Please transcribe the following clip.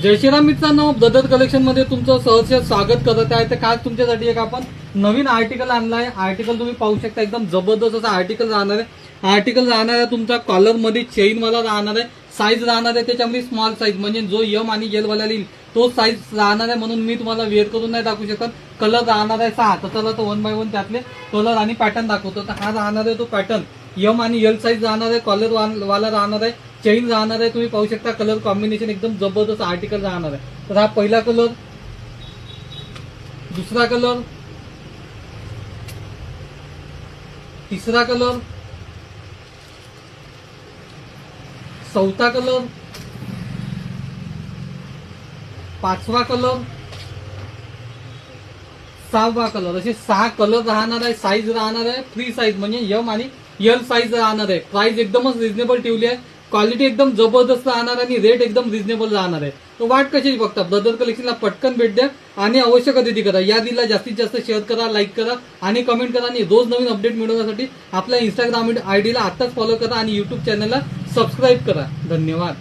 जय श्रीराम मित्रांनो, brother collection मध्ये तुमचं सहर्ष स्वागत करत आहे. तर काय तुमच्यासाठी एक आपण नवीन आर्टिकल आणलाय. आर्टिकल तुम्ही पाहू शकता, एकदम जबरदस्त असं आर्टिकल राहणार आहे. आर्टिकल राहणार आहे तुमचा कॉलर मध्ये चेन वाला राहणार आहे. साईज राहणार आहे त्याच्यामध्ये स्मॉल साईज, म्हणजे जो यम आणि एल वाला येईल तो साईज राहणार आहे. म्हणून मी तुम्हाला वेअर करून नाही दाखवू शकत. कलर राहणार आहे 6. तर चला तो 1 बाय 1 त्यातले कलर आणि पॅटर्न दाखवतो. तर हा राहणार आहे तो पॅटर्न यम आणि एल साईज राहणार आहे. कॉलर वाला राहणार आहे, चेन राहणार आहे. तुम्ही पाहू शकता कलर कॉम्बिनेशन एकदम जबरदस्त आर्टिकल राहणार आहे. तर हा पहिला कलर, दुसरा कलर, तिसरा कलर, चौथा कलर, पाचवा कलर, 6वा कलर. असे 6 कलर राहणार आहे. साईज राहणार आहे फ्री साईज, म्हणजे यम आणि एल साईज राहणार आहे. प्राइस एकदमच रिझनेबल ठेवली आहे. क्वालिटी एकदम जबरदस्त राहणार आणि रेट एकदम रिझनेबल राहणार आहे. तर वाट कशाची बघता, ब्रदर कलेक्शनला पटकन भेट द्या आणि अवश्य खरेदी करा. या रीलला जास्तीत जास्त शेअर करा, लाईक करा आणि कमेंट करा. आणि रोज नवीन अपडेट मिळवण्यासाठी आपल्या इंस्टाग्राम आयडीला आत्ताच फॉलो करा आणि युट्यूब चॅनलला सबस्क्राईब करा. धन्यवाद.